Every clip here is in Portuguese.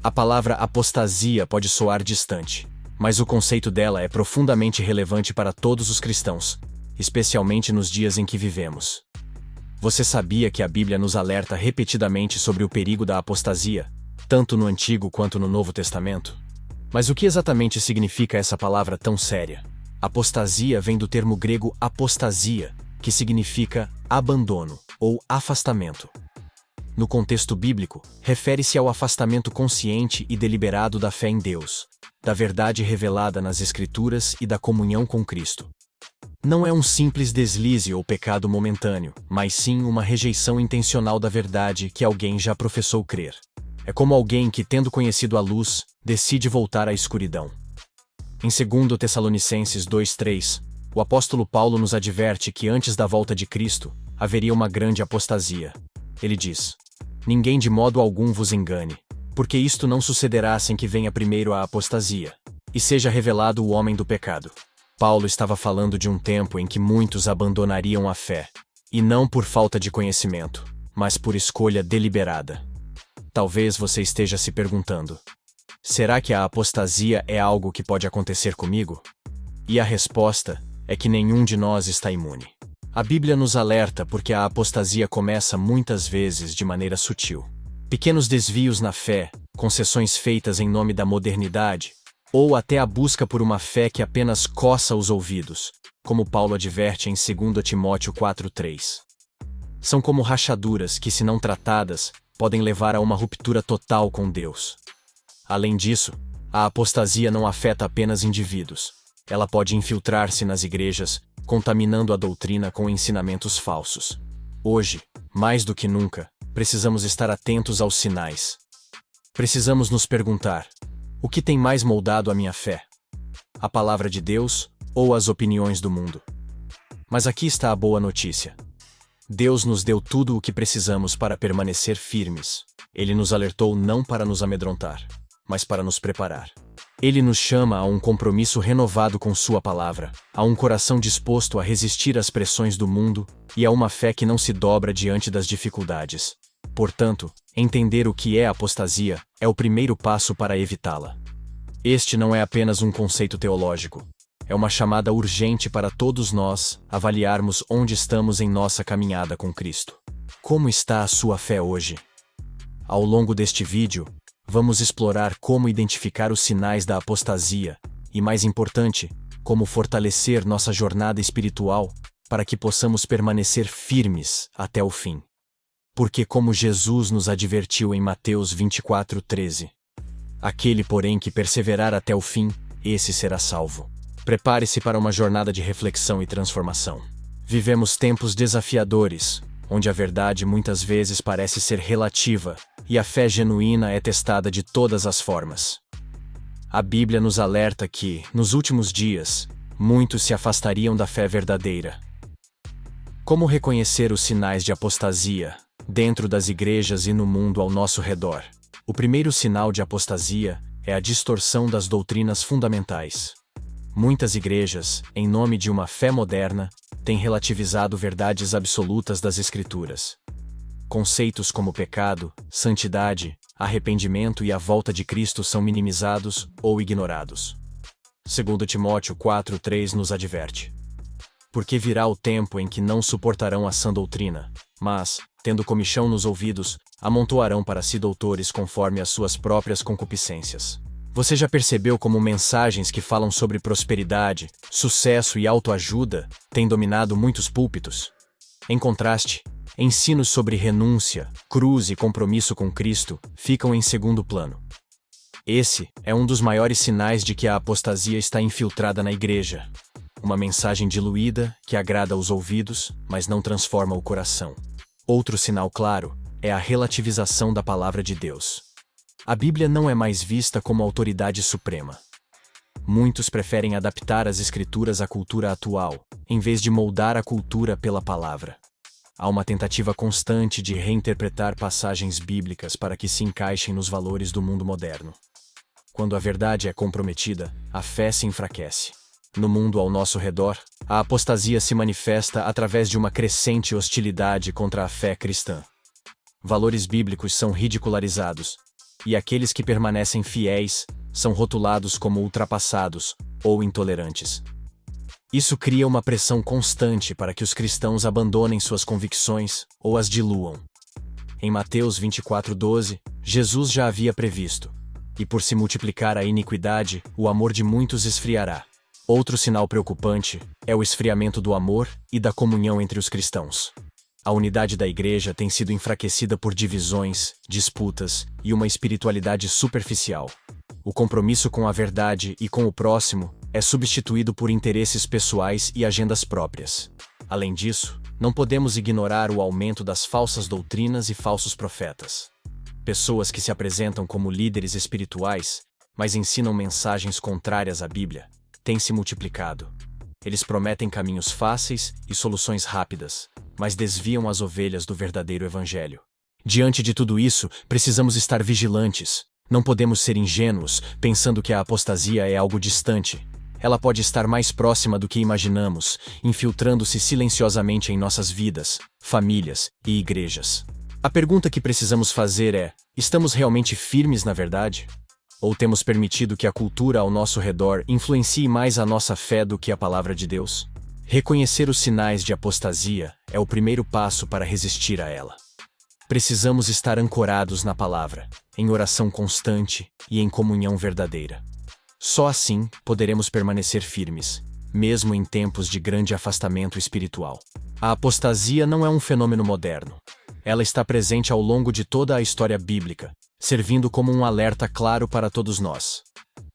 A palavra apostasia pode soar distante, mas o conceito dela é profundamente relevante para todos os cristãos, especialmente nos dias em que vivemos. Você sabia que a Bíblia nos alerta repetidamente sobre o perigo da apostasia, tanto no Antigo quanto no Novo Testamento? Mas o que exatamente significa essa palavra tão séria? Apostasia vem do termo grego apostasia, que significa abandono ou afastamento. No contexto bíblico, refere-se ao afastamento consciente e deliberado da fé em Deus, da verdade revelada nas Escrituras e da comunhão com Cristo. Não é um simples deslize ou pecado momentâneo, mas sim uma rejeição intencional da verdade que alguém já professou crer. É como alguém que, tendo conhecido a luz, decide voltar à escuridão. Em 2 Tessalonicenses 2:3, o apóstolo Paulo nos adverte que antes da volta de Cristo, haveria uma grande apostasia. Ele diz: "Ninguém de modo algum vos engane, porque isto não sucederá sem que venha primeiro a apostasia, e seja revelado o homem do pecado." Paulo estava falando de um tempo em que muitos abandonariam a fé, e não por falta de conhecimento, mas por escolha deliberada. Talvez você esteja se perguntando: será que a apostasia é algo que pode acontecer comigo? E a resposta é que nenhum de nós está imune. A Bíblia nos alerta porque a apostasia começa muitas vezes de maneira sutil. Pequenos desvios na fé, concessões feitas em nome da modernidade, ou até a busca por uma fé que apenas coça os ouvidos, como Paulo adverte em 2 Timóteo 4:3. São como rachaduras que, se não tratadas, podem levar a uma ruptura total com Deus. Além disso, a apostasia não afeta apenas indivíduos. Ela pode infiltrar-se nas igrejas, contaminando a doutrina com ensinamentos falsos. Hoje, mais do que nunca, precisamos estar atentos aos sinais. Precisamos nos perguntar: o que tem mais moldado a minha fé? A palavra de Deus ou as opiniões do mundo? Mas aqui está a boa notícia. Deus nos deu tudo o que precisamos para permanecer firmes. Ele nos alertou não para nos amedrontar, mas para nos preparar. Ele nos chama a um compromisso renovado com Sua palavra, a um coração disposto a resistir às pressões do mundo e a uma fé que não se dobra diante das dificuldades. Portanto, entender o que é apostasia é o primeiro passo para evitá-la. Este não é apenas um conceito teológico. É uma chamada urgente para todos nós avaliarmos onde estamos em nossa caminhada com Cristo. Como está a sua fé hoje? Ao longo deste vídeo, vamos explorar como identificar os sinais da apostasia e, mais importante, como fortalecer nossa jornada espiritual para que possamos permanecer firmes até o fim. Porque, como Jesus nos advertiu em Mateus 24:13, aquele, porém, que perseverar até o fim, esse será salvo. Prepare-se para uma jornada de reflexão e transformação. Vivemos tempos desafiadores, onde a verdade muitas vezes parece ser relativa e a fé genuína é testada de todas as formas. A Bíblia nos alerta que, nos últimos dias, muitos se afastariam da fé verdadeira. Como reconhecer os sinais de apostasia dentro das igrejas e no mundo ao nosso redor? O primeiro sinal de apostasia é a distorção das doutrinas fundamentais. Muitas igrejas, em nome de uma fé moderna, têm relativizado verdades absolutas das Escrituras. Conceitos como pecado, santidade, arrependimento e a volta de Cristo são minimizados ou ignorados. 2 Timóteo 4:3 nos adverte: porque virá o tempo em que não suportarão a sã doutrina, mas, tendo comichão nos ouvidos, amontoarão para si doutores conforme as suas próprias concupiscências. Você já percebeu como mensagens que falam sobre prosperidade, sucesso e autoajuda têm dominado muitos púlpitos? Em contraste, ensinos sobre renúncia, cruz e compromisso com Cristo ficam em segundo plano. Esse é um dos maiores sinais de que a apostasia está infiltrada na igreja. Uma mensagem diluída que agrada aos ouvidos, mas não transforma o coração. Outro sinal claro é a relativização da palavra de Deus. A Bíblia não é mais vista como autoridade suprema. Muitos preferem adaptar as Escrituras à cultura atual, em vez de moldar a cultura pela palavra. Há uma tentativa constante de reinterpretar passagens bíblicas para que se encaixem nos valores do mundo moderno. Quando a verdade é comprometida, a fé se enfraquece. No mundo ao nosso redor, a apostasia se manifesta através de uma crescente hostilidade contra a fé cristã. Valores bíblicos são ridicularizados, e aqueles que permanecem fiéis são rotulados como ultrapassados ou intolerantes. Isso cria uma pressão constante para que os cristãos abandonem suas convicções ou as diluam. Em Mateus 24:12, Jesus já havia previsto: "E por se multiplicar a iniquidade, o amor de muitos esfriará." Outro sinal preocupante é o esfriamento do amor e da comunhão entre os cristãos. A unidade da igreja tem sido enfraquecida por divisões, disputas e uma espiritualidade superficial. O compromisso com a verdade e com o próximo é substituído por interesses pessoais e agendas próprias. Além disso, não podemos ignorar o aumento das falsas doutrinas e falsos profetas. Pessoas que se apresentam como líderes espirituais, mas ensinam mensagens contrárias à Bíblia, têm se multiplicado. Eles prometem caminhos fáceis e soluções rápidas, mas desviam as ovelhas do verdadeiro evangelho. Diante de tudo isso, precisamos estar vigilantes. Não podemos ser ingênuos, pensando que a apostasia é algo distante. Ela pode estar mais próxima do que imaginamos, infiltrando-se silenciosamente em nossas vidas, famílias e igrejas. A pergunta que precisamos fazer é: estamos realmente firmes na verdade? Ou temos permitido que a cultura ao nosso redor influencie mais a nossa fé do que a palavra de Deus? Reconhecer os sinais de apostasia é o primeiro passo para resistir a ela. Precisamos estar ancorados na palavra, em oração constante e em comunhão verdadeira. Só assim poderemos permanecer firmes, mesmo em tempos de grande afastamento espiritual. A apostasia não é um fenômeno moderno. Ela está presente ao longo de toda a história bíblica, servindo como um alerta claro para todos nós.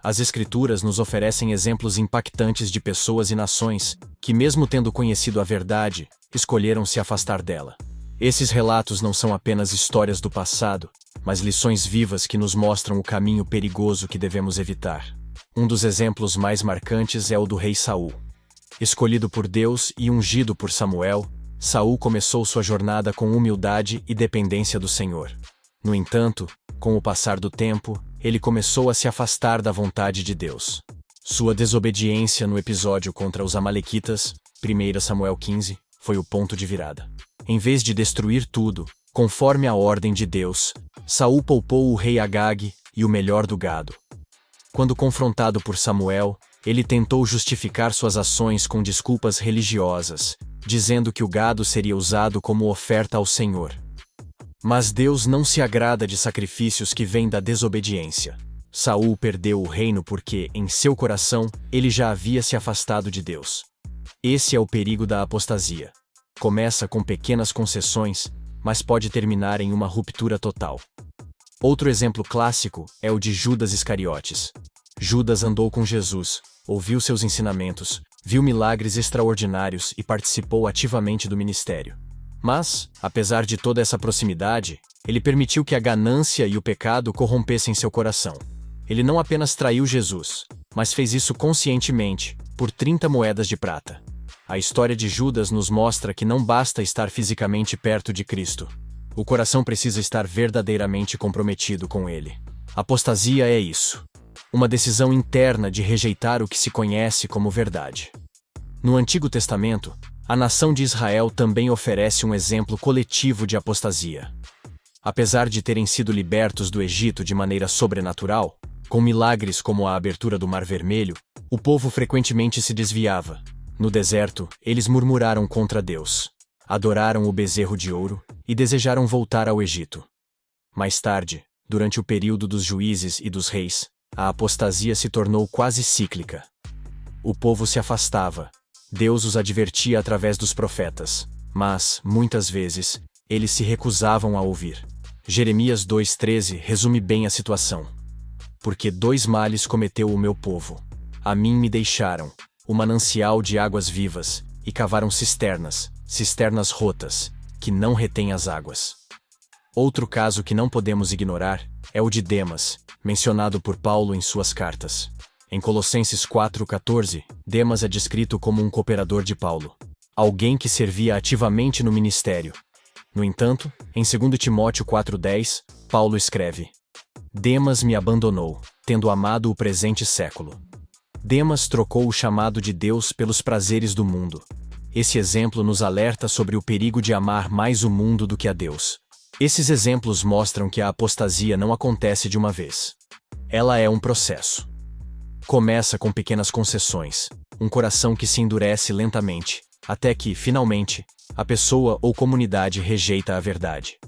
As Escrituras nos oferecem exemplos impactantes de pessoas e nações que, mesmo tendo conhecido a verdade, escolheram se afastar dela. Esses relatos não são apenas histórias do passado, mas lições vivas que nos mostram o caminho perigoso que devemos evitar. Um dos exemplos mais marcantes é o do rei Saul. Escolhido por Deus e ungido por Samuel, Saul começou sua jornada com humildade e dependência do Senhor. No entanto, com o passar do tempo, ele começou a se afastar da vontade de Deus. Sua desobediência no episódio contra os Amalequitas, 1 Samuel 15, foi o ponto de virada. Em vez de destruir tudo, conforme a ordem de Deus, Saul poupou o rei Agag e o melhor do gado. Quando confrontado por Samuel, ele tentou justificar suas ações com desculpas religiosas, dizendo que o gado seria usado como oferta ao Senhor. Mas Deus não se agrada de sacrifícios que vêm da desobediência. Saul perdeu o reino porque, em seu coração, ele já havia se afastado de Deus. Esse é o perigo da apostasia. Começa com pequenas concessões, mas pode terminar em uma ruptura total. Outro exemplo clássico é o de Judas Iscariotes. Judas andou com Jesus, ouviu seus ensinamentos, viu milagres extraordinários e participou ativamente do ministério. Mas, apesar de toda essa proximidade, ele permitiu que a ganância e o pecado corrompessem seu coração. Ele não apenas traiu Jesus, mas fez isso conscientemente, por 30 moedas de prata. A história de Judas nos mostra que não basta estar fisicamente perto de Cristo. O coração precisa estar verdadeiramente comprometido com Ele. Apostasia é isso. Uma decisão interna de rejeitar o que se conhece como verdade. No Antigo Testamento, a nação de Israel também oferece um exemplo coletivo de apostasia. Apesar de terem sido libertos do Egito de maneira sobrenatural, com milagres como a abertura do Mar Vermelho, o povo frequentemente se desviava. No deserto, eles murmuraram contra Deus, adoraram o bezerro de ouro e desejaram voltar ao Egito. Mais tarde, durante o período dos juízes e dos reis, a apostasia se tornou quase cíclica. O povo se afastava. Deus os advertia através dos profetas, mas, muitas vezes, eles se recusavam a ouvir. Jeremias 2,13 resume bem a situação. Porque 2 males cometeu o meu povo. A mim me deixaram, o manancial de águas vivas, e cavaram cisternas rotas, que não retêm as águas. Outro caso que não podemos ignorar é o de Demas, mencionado por Paulo em suas cartas. Em Colossenses 4,14, Demas é descrito como um cooperador de Paulo, alguém que servia ativamente no ministério. No entanto, em 2 Timóteo 4,10, Paulo escreve: Demas me abandonou, tendo amado o presente século. Demas trocou o chamado de Deus pelos prazeres do mundo. Esse exemplo nos alerta sobre o perigo de amar mais o mundo do que a Deus. Esses exemplos mostram que a apostasia não acontece de uma vez. Ela é um processo. Começa com pequenas concessões, um coração que se endurece lentamente, até que, finalmente, a pessoa ou comunidade rejeita a verdade.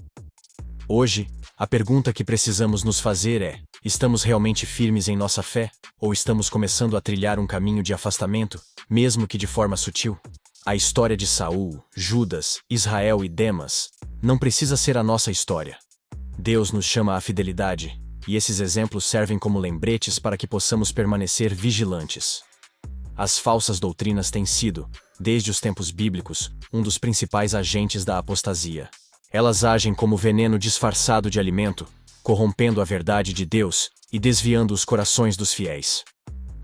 Hoje, a pergunta que precisamos nos fazer é: estamos realmente firmes em nossa fé, ou estamos começando a trilhar um caminho de afastamento, mesmo que de forma sutil? A história de Saul, Judas, Israel e Demas não precisa ser a nossa história. Deus nos chama à fidelidade, e esses exemplos servem como lembretes para que possamos permanecer vigilantes. As falsas doutrinas têm sido, desde os tempos bíblicos, um dos principais agentes da apostasia. Elas agem como veneno disfarçado de alimento, corrompendo a verdade de Deus e desviando os corações dos fiéis.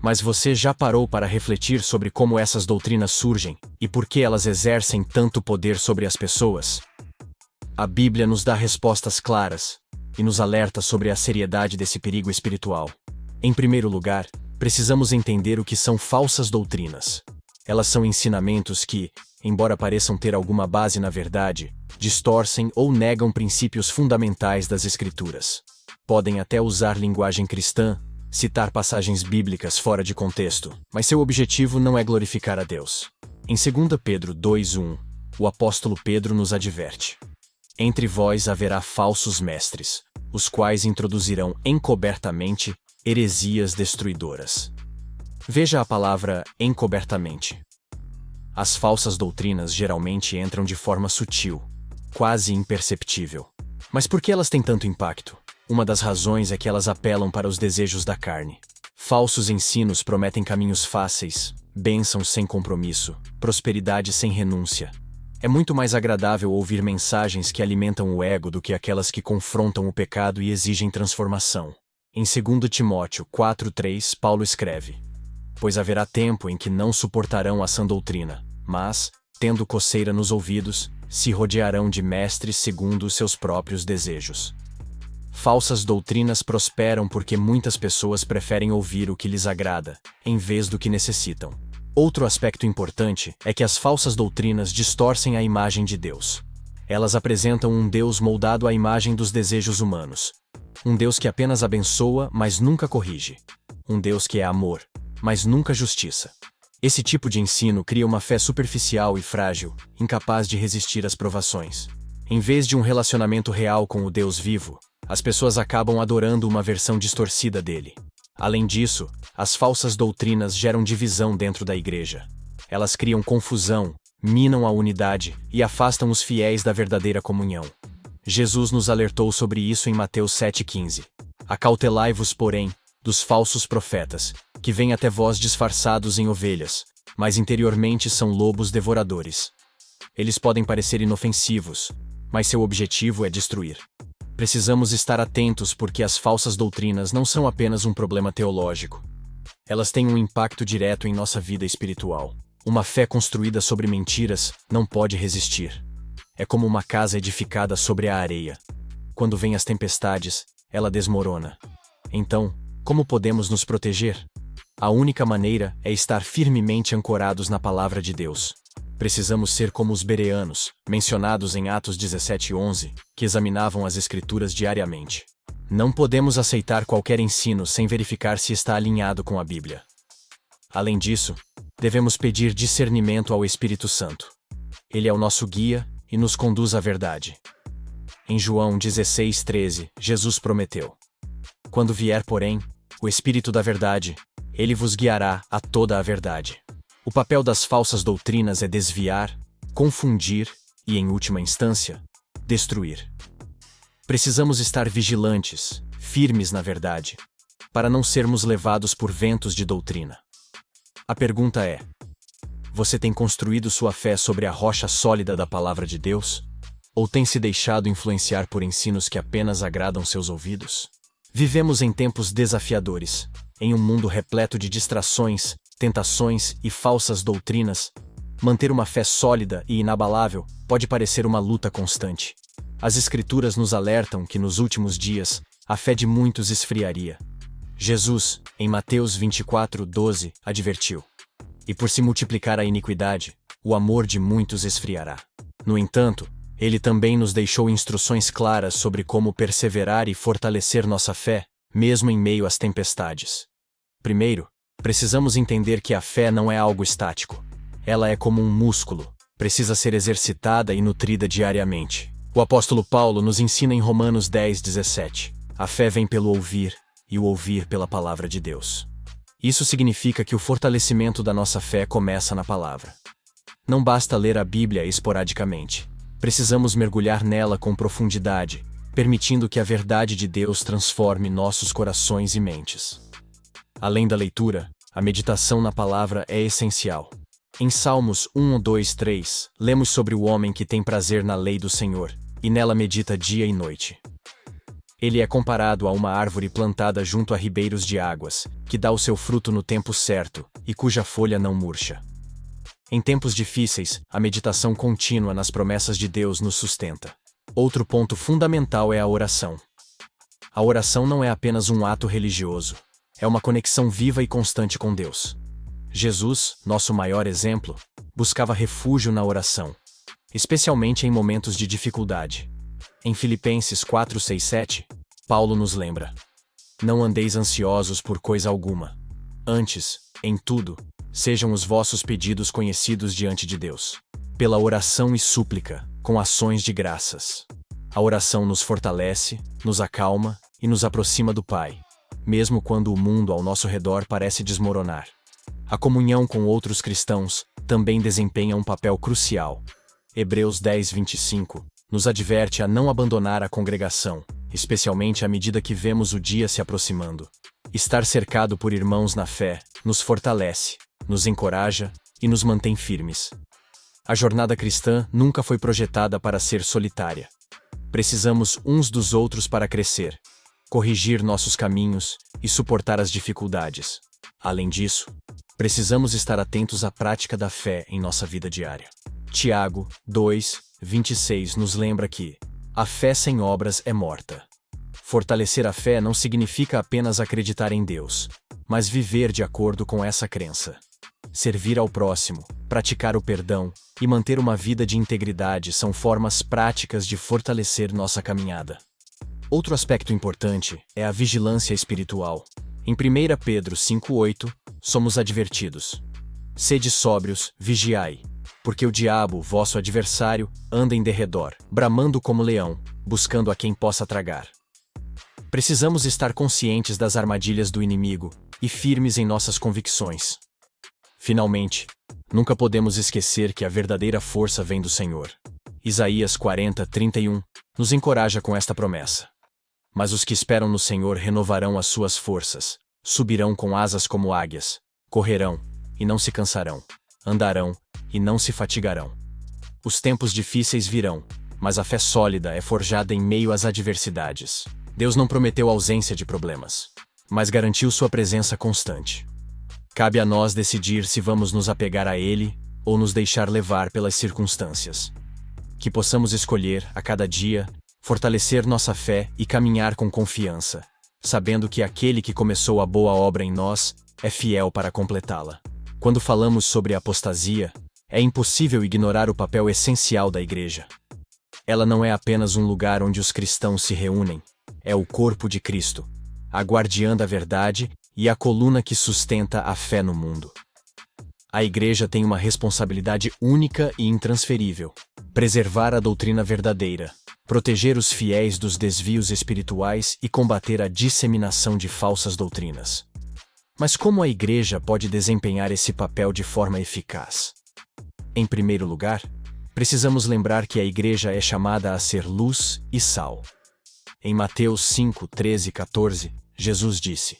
Mas você já parou para refletir sobre como essas doutrinas surgem e por que elas exercem tanto poder sobre as pessoas? A Bíblia nos dá respostas claras e nos alerta sobre a seriedade desse perigo espiritual. Em primeiro lugar, precisamos entender o que são falsas doutrinas. Elas são ensinamentos que, embora pareçam ter alguma base na verdade, distorcem ou negam princípios fundamentais das Escrituras. Podem até usar linguagem cristã, citar passagens bíblicas fora de contexto, mas seu objetivo não é glorificar a Deus. Em 2 Pedro 2:1, o apóstolo Pedro nos adverte: entre vós haverá falsos mestres, os quais introduzirão encobertamente heresias destruidoras. Veja a palavra encobertamente. As falsas doutrinas geralmente entram de forma sutil, quase imperceptível. Mas por que elas têm tanto impacto? Uma das razões é que elas apelam para os desejos da carne. Falsos ensinos prometem caminhos fáceis, bênçãos sem compromisso, prosperidade sem renúncia. É muito mais agradável ouvir mensagens que alimentam o ego do que aquelas que confrontam o pecado e exigem transformação. Em 2 Timóteo 4:3, Paulo escreve: pois haverá tempo em que não suportarão a sã doutrina, mas, tendo coceira nos ouvidos, se rodearão de mestres segundo os seus próprios desejos. Falsas doutrinas prosperam porque muitas pessoas preferem ouvir o que lhes agrada, em vez do que necessitam. Outro aspecto importante é que as falsas doutrinas distorcem a imagem de Deus. Elas apresentam um Deus moldado à imagem dos desejos humanos. Um Deus que apenas abençoa, mas nunca corrige. Um Deus que é amor, mas nunca justiça. Esse tipo de ensino cria uma fé superficial e frágil, incapaz de resistir às provações. Em vez de um relacionamento real com o Deus vivo, as pessoas acabam adorando uma versão distorcida dele. Além disso, as falsas doutrinas geram divisão dentro da igreja. Elas criam confusão, minam a unidade e afastam os fiéis da verdadeira comunhão. Jesus nos alertou sobre isso em Mateus 7,15. Acautelai-vos, porém, dos falsos profetas, que vêm até vós disfarçados em ovelhas, mas interiormente são lobos devoradores. Eles podem parecer inofensivos, mas seu objetivo é destruir. Precisamos estar atentos porque as falsas doutrinas não são apenas um problema teológico. Elas têm um impacto direto em nossa vida espiritual. Uma fé construída sobre mentiras não pode resistir. É como uma casa edificada sobre a areia. Quando vêm as tempestades, ela desmorona. Então, como podemos nos proteger? A única maneira é estar firmemente ancorados na palavra de Deus. Precisamos ser como os bereanos, mencionados em Atos 17:11, que examinavam as Escrituras diariamente. Não podemos aceitar qualquer ensino sem verificar se está alinhado com a Bíblia. Além disso, devemos pedir discernimento ao Espírito Santo. Ele é o nosso guia e nos conduz à verdade. Em João 16:13, Jesus prometeu: quando vier, porém, o Espírito da verdade, ele vos guiará a toda a verdade. O papel das falsas doutrinas é desviar, confundir e, em última instância, destruir. Precisamos estar vigilantes, firmes na verdade, para não sermos levados por ventos de doutrina. A pergunta é: você tem construído sua fé sobre a rocha sólida da Palavra de Deus? Ou tem se deixado influenciar por ensinos que apenas agradam seus ouvidos? Vivemos em tempos desafiadores, em um mundo repleto de distrações, tentações e falsas doutrinas. Manter uma fé sólida e inabalável pode parecer uma luta constante. As Escrituras nos alertam que nos últimos dias, a fé de muitos esfriaria. Jesus, em Mateus 24:12, advertiu: e por se multiplicar a iniquidade, o amor de muitos esfriará. No entanto, Ele também nos deixou instruções claras sobre como perseverar e fortalecer nossa fé, mesmo em meio às tempestades. Primeiro, precisamos entender que a fé não é algo estático. Ela é como um músculo, precisa ser exercitada e nutrida diariamente. O apóstolo Paulo nos ensina em Romanos 10:17. A fé vem pelo ouvir, e o ouvir pela palavra de Deus. Isso significa que o fortalecimento da nossa fé começa na palavra. Não basta ler a Bíblia esporadicamente. Precisamos mergulhar nela com profundidade, permitindo que a verdade de Deus transforme nossos corações e mentes. Além da leitura, a meditação na palavra é essencial. Em Salmos 1, 2, 3, lemos sobre o homem que tem prazer na lei do Senhor, e nela medita dia e noite. Ele é comparado a uma árvore plantada junto a ribeiros de águas, que dá o seu fruto no tempo certo, e cuja folha não murcha. Em tempos difíceis, a meditação contínua nas promessas de Deus nos sustenta. Outro ponto fundamental é a oração. A oração não é apenas um ato religioso, é uma conexão viva e constante com Deus. Jesus, nosso maior exemplo, buscava refúgio na oração, especialmente em momentos de dificuldade. Em Filipenses 4, 6, 7, Paulo nos lembra: não andeis ansiosos por coisa alguma. Antes, em tudo, sejam os vossos pedidos conhecidos diante de Deus, pela oração e súplica, com ações de graças. A oração nos fortalece, nos acalma e nos aproxima do Pai, mesmo quando o mundo ao nosso redor parece desmoronar. A comunhão com outros cristãos também desempenha um papel crucial. Hebreus 10, 25 nos adverte a não abandonar a congregação, especialmente à medida que vemos o dia se aproximando. Estar cercado por irmãos na fé nos fortalece, nos encoraja e nos mantém firmes. A jornada cristã nunca foi projetada para ser solitária. Precisamos uns dos outros para crescer, corrigir nossos caminhos e suportar as dificuldades. Além disso, precisamos estar atentos à prática da fé em nossa vida diária. Tiago 2, 26 nos lembra que a fé sem obras é morta. Fortalecer a fé não significa apenas acreditar em Deus, mas viver de acordo com essa crença. Servir ao próximo, praticar o perdão e manter uma vida de integridade são formas práticas de fortalecer nossa caminhada. Outro aspecto importante é a vigilância espiritual. Em 1 Pedro 5,8, somos advertidos: sede sóbrios, vigiai, porque o diabo, vosso adversário, anda em derredor, bramando como leão, buscando a quem possa tragar. Precisamos estar conscientes das armadilhas do inimigo e firmes em nossas convicções. Finalmente, nunca podemos esquecer que a verdadeira força vem do Senhor. Isaías 40, 31 nos encoraja com esta promessa: mas os que esperam no Senhor renovarão as suas forças, subirão com asas como águias, correrão e não se cansarão, andarão e não se fatigarão. Os tempos difíceis virão, mas a fé sólida é forjada em meio às adversidades. Deus não prometeu ausência de problemas, mas garantiu sua presença constante. Cabe a nós decidir se vamos nos apegar a Ele ou nos deixar levar pelas circunstâncias. Que possamos escolher, a cada dia, fortalecer nossa fé e caminhar com confiança, sabendo que aquele que começou a boa obra em nós é fiel para completá-la. Quando falamos sobre a apostasia, é impossível ignorar o papel essencial da igreja. Ela não é apenas um lugar onde os cristãos se reúnem, é o corpo de Cristo, a guardiã da verdade e a coluna que sustenta a fé no mundo. A igreja tem uma responsabilidade única e intransferível: preservar a doutrina verdadeira, proteger os fiéis dos desvios espirituais e combater a disseminação de falsas doutrinas. Mas como a igreja pode desempenhar esse papel de forma eficaz? Em primeiro lugar, precisamos lembrar que a igreja é chamada a ser luz e sal. Em Mateus 5, 13 e 14, Jesus disse: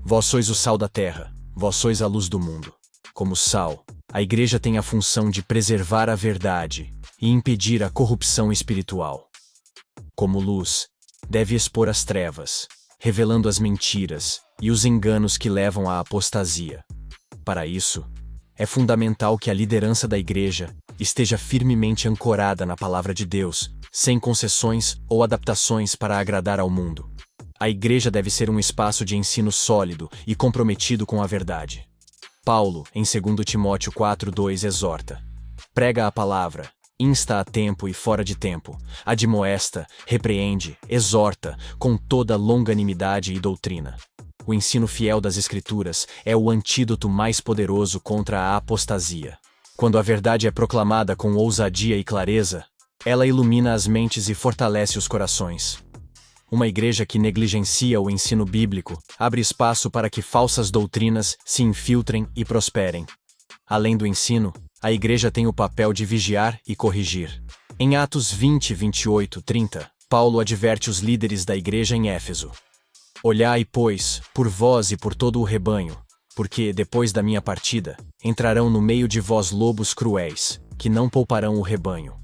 vós sois o sal da terra, vós sois a luz do mundo. Como sal, a igreja tem a função de preservar a verdade e impedir a corrupção espiritual. Como luz, deve expor as trevas, revelando as mentiras e os enganos que levam à apostasia. Para isso, é fundamental que a liderança da igreja esteja firmemente ancorada na palavra de Deus, sem concessões ou adaptações para agradar ao mundo. A igreja deve ser um espaço de ensino sólido e comprometido com a verdade. Paulo, em 2 Timóteo 4:2, exorta: prega a palavra, Insta a tempo e fora de tempo, admoesta, repreende, exorta, com toda longanimidade e doutrina. O ensino fiel das Escrituras é o antídoto mais poderoso contra a apostasia. Quando a verdade é proclamada com ousadia e clareza, ela ilumina as mentes e fortalece os corações. Uma igreja que negligencia o ensino bíblico abre espaço para que falsas doutrinas se infiltrem e prosperem. Além do ensino, a igreja tem o papel de vigiar e corrigir. Em Atos 20, 28, 30, Paulo adverte os líderes da igreja em Éfeso. Olhai, pois, por vós e por todo o rebanho, porque, depois da minha partida, entrarão no meio de vós lobos cruéis, que não pouparão o rebanho.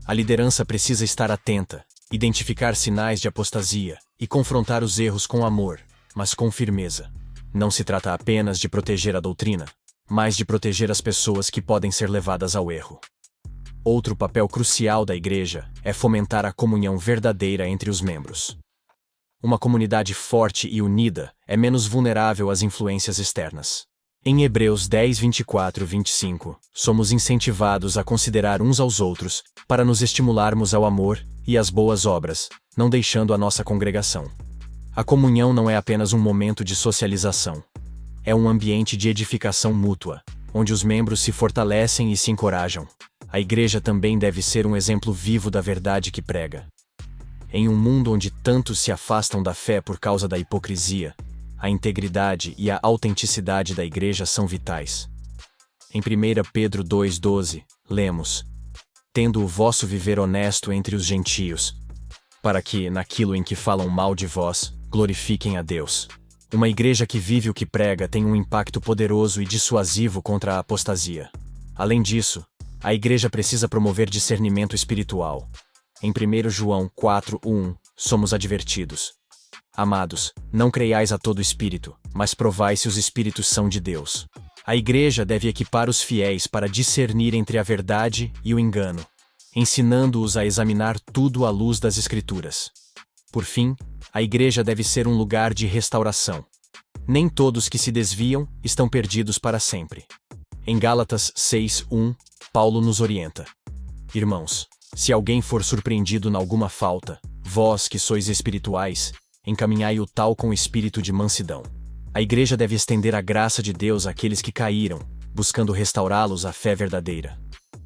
A liderança precisa estar atenta, identificar sinais de apostasia e confrontar os erros com amor, mas com firmeza. Não se trata apenas de proteger a doutrina, mas de proteger as pessoas que podem ser levadas ao erro. Outro papel crucial da igreja é fomentar a comunhão verdadeira entre os membros. Uma comunidade forte e unida é menos vulnerável às influências externas. Em Hebreus 10, 24, 25, somos incentivados a considerar uns aos outros para nos estimularmos ao amor e às boas obras, não deixando a nossa congregação. A comunhão não é apenas um momento de socialização. É um ambiente de edificação mútua, onde os membros se fortalecem e se encorajam. A igreja também deve ser um exemplo vivo da verdade que prega. Em um mundo onde tantos se afastam da fé por causa da hipocrisia, a integridade e a autenticidade da igreja são vitais. Em 1 Pedro 2,12, lemos: tendo o vosso viver honesto entre os gentios, para que, naquilo em que falam mal de vós, glorifiquem a Deus. Uma igreja que vive o que prega tem um impacto poderoso e dissuasivo contra a apostasia. Além disso, a igreja precisa promover discernimento espiritual. Em 1 João 4:1, somos advertidos: amados, não creiais a todo espírito, mas provai se os espíritos são de Deus. A igreja deve equipar os fiéis para discernir entre a verdade e o engano, ensinando-os a examinar tudo à luz das Escrituras. Por fim, a igreja deve ser um lugar de restauração. Nem todos que se desviam estão perdidos para sempre. Em Gálatas 6:1, Paulo nos orienta: irmãos, se alguém for surpreendido em alguma falta, vós que sois espirituais, encaminhai o tal com espírito de mansidão. A igreja deve estender a graça de Deus àqueles que caíram, buscando restaurá-los à fé verdadeira.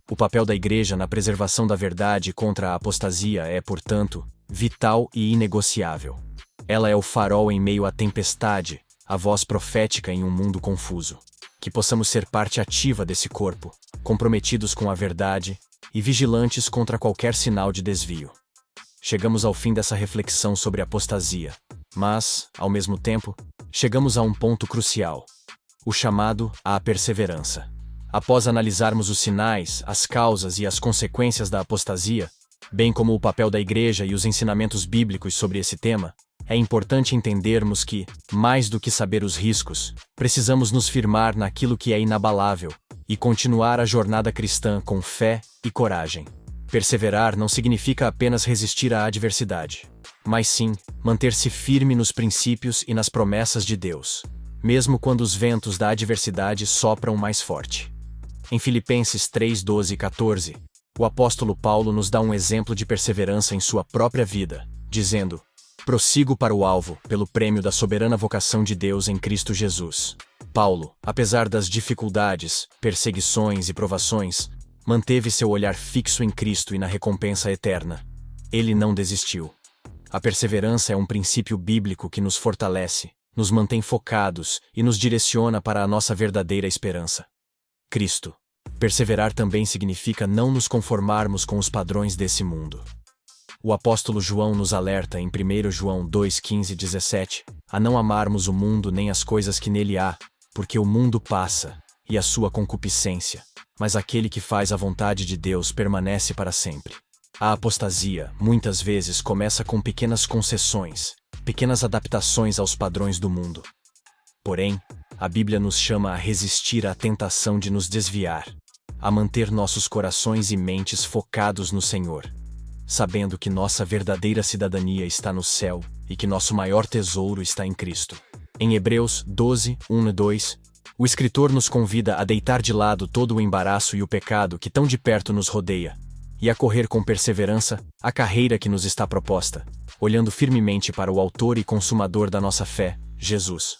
O papel da igreja na preservação da verdade contra a apostasia é, portanto, vital e inegociável. Ela é o farol em meio à tempestade, a voz profética em um mundo confuso. Que possamos ser parte ativa desse corpo, comprometidos com a verdade e vigilantes contra qualquer sinal de desvio. Chegamos ao fim dessa reflexão sobre apostasia, mas, ao mesmo tempo, chegamos a um ponto crucial: o chamado à perseverança. Após analisarmos os sinais, as causas e as consequências da apostasia, bem como o papel da igreja e os ensinamentos bíblicos sobre esse tema, é importante entendermos que, mais do que saber os riscos, precisamos nos firmar naquilo que é inabalável e continuar a jornada cristã com fé e coragem. Perseverar não significa apenas resistir à adversidade, mas sim manter-se firme nos princípios e nas promessas de Deus, mesmo quando os ventos da adversidade sopram mais forte. Em Filipenses 3, 12 e 14, o apóstolo Paulo nos dá um exemplo de perseverança em sua própria vida, dizendo: prossigo para o alvo, pelo prêmio da soberana vocação de Deus em Cristo Jesus. Paulo, apesar das dificuldades, perseguições e provações, manteve seu olhar fixo em Cristo e na recompensa eterna. Ele não desistiu. A perseverança é um princípio bíblico que nos fortalece, nos mantém focados e nos direciona para a nossa verdadeira esperança: Cristo. Perseverar também significa não nos conformarmos com os padrões desse mundo. O apóstolo João nos alerta em 1 João 2, 15 e 17, a não amarmos o mundo nem as coisas que nele há, porque o mundo passa, e a sua concupiscência, mas aquele que faz a vontade de Deus permanece para sempre. A apostasia, muitas vezes, começa com pequenas concessões, pequenas adaptações aos padrões do mundo. Porém, a Bíblia nos chama a resistir à tentação de nos desviar, a manter nossos corações e mentes focados no Senhor, sabendo que nossa verdadeira cidadania está no céu e que nosso maior tesouro está em Cristo. Em Hebreus 12, 1 e 2, O escritor nos convida a deitar de lado todo o embaraço e o pecado que tão de perto nos rodeia, e a correr com perseverança a carreira que nos está proposta, olhando firmemente para o autor e consumador da nossa fé, Jesus.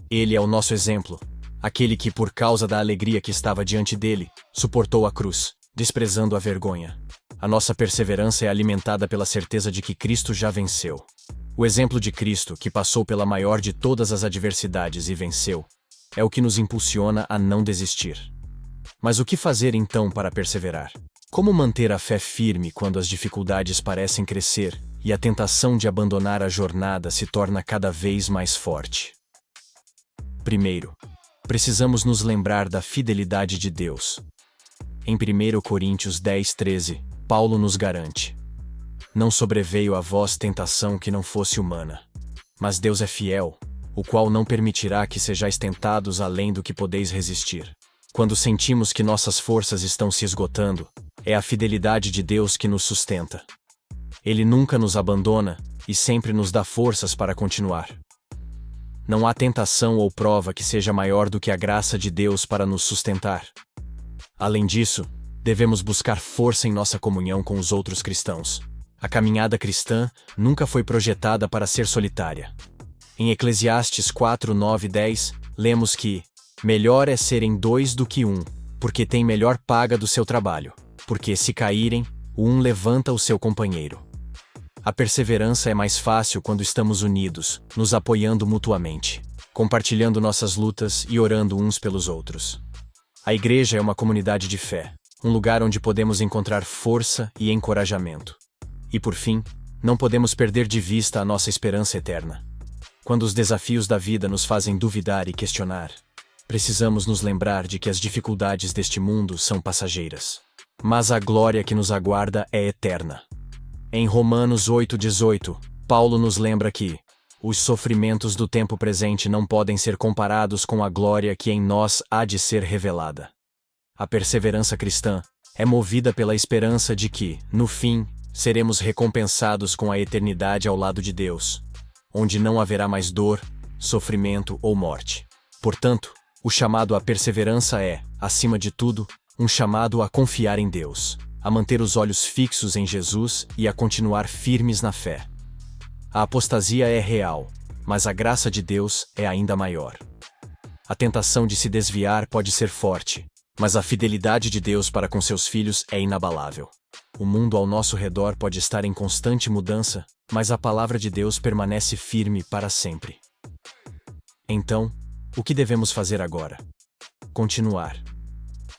Ele é o nosso exemplo, aquele que, por causa da alegria que estava diante dele, suportou a cruz, desprezando a vergonha. A nossa perseverança é alimentada pela certeza de que Cristo já venceu. O exemplo de Cristo, que passou pela maior de todas as adversidades e venceu, é o que nos impulsiona a não desistir. Mas o que fazer então para perseverar? Como manter a fé firme quando as dificuldades parecem crescer e a tentação de abandonar a jornada se torna cada vez mais forte? Primeiro, precisamos nos lembrar da fidelidade de Deus. Em 1 Coríntios 10:13, Paulo nos garante: não sobreveio a vós tentação que não fosse humana, mas Deus é fiel, o qual não permitirá que sejais tentados além do que podeis resistir. Quando sentimos que nossas forças estão se esgotando, é a fidelidade de Deus que nos sustenta. Ele nunca nos abandona e sempre nos dá forças para continuar. Não há tentação ou prova que seja maior do que a graça de Deus para nos sustentar. Além disso, devemos buscar força em nossa comunhão com os outros cristãos. A caminhada cristã nunca foi projetada para ser solitária. Em Eclesiastes 4, 9 e 10, lemos que melhor é serem dois do que um, porque tem melhor paga do seu trabalho, porque se caírem, o um levanta o seu companheiro. A perseverança é mais fácil quando estamos unidos, nos apoiando mutuamente, compartilhando nossas lutas e orando uns pelos outros. A igreja é uma comunidade de fé, um lugar onde podemos encontrar força e encorajamento. E por fim, não podemos perder de vista a nossa esperança eterna. Quando os desafios da vida nos fazem duvidar e questionar, precisamos nos lembrar de que as dificuldades deste mundo são passageiras, mas a glória que nos aguarda é eterna. Em Romanos 8:18, Paulo nos lembra que os sofrimentos do tempo presente não podem ser comparados com a glória que em nós há de ser revelada. A perseverança cristã é movida pela esperança de que, no fim, seremos recompensados com a eternidade ao lado de Deus, onde não haverá mais dor, sofrimento ou morte. Portanto, o chamado à perseverança é, acima de tudo, um chamado a confiar em Deus, a manter os olhos fixos em Jesus e a continuar firmes na fé. A apostasia é real, mas a graça de Deus é ainda maior. A tentação de se desviar pode ser forte, mas a fidelidade de Deus para com seus filhos é inabalável. O mundo ao nosso redor pode estar em constante mudança, mas a palavra de Deus permanece firme para sempre. Então, o que devemos fazer agora? Continuar.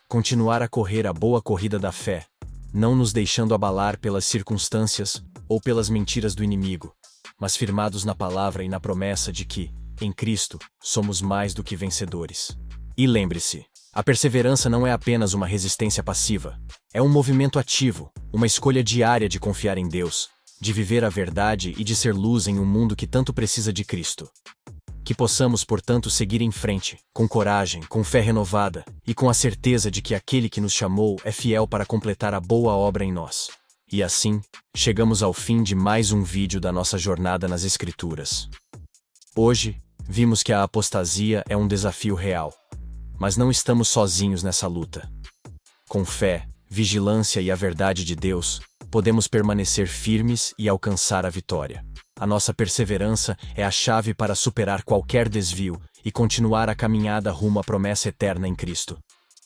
Continuar a correr a boa corrida da fé, não nos deixando abalar pelas circunstâncias ou pelas mentiras do inimigo, mas firmados na palavra e na promessa de que, em Cristo, somos mais do que vencedores. E lembre-se, a perseverança não é apenas uma resistência passiva, é um movimento ativo, uma escolha diária de confiar em Deus, de viver a verdade e de ser luz em um mundo que tanto precisa de Cristo. Que possamos, portanto, seguir em frente, com coragem, com fé renovada e com a certeza de que aquele que nos chamou é fiel para completar a boa obra em nós. E assim, chegamos ao fim de mais um vídeo da nossa jornada nas Escrituras. Hoje, vimos que a apostasia é um desafio real, mas não estamos sozinhos nessa luta. Com fé, vigilância e a verdade de Deus, podemos permanecer firmes e alcançar a vitória. A nossa perseverança é a chave para superar qualquer desvio e continuar a caminhada rumo à promessa eterna em Cristo.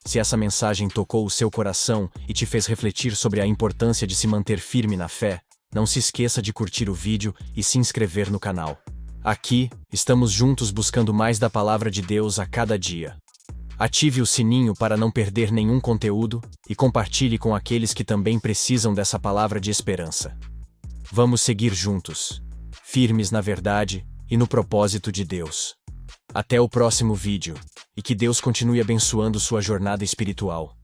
Se essa mensagem tocou o seu coração e te fez refletir sobre a importância de se manter firme na fé, não se esqueça de curtir o vídeo e se inscrever no canal. Aqui, estamos juntos buscando mais da palavra de Deus a cada dia. Ative o sininho para não perder nenhum conteúdo e compartilhe com aqueles que também precisam dessa palavra de esperança. Vamos seguir juntos, firmes na verdade e no propósito de Deus. Até o próximo vídeo, e que Deus continue abençoando sua jornada espiritual.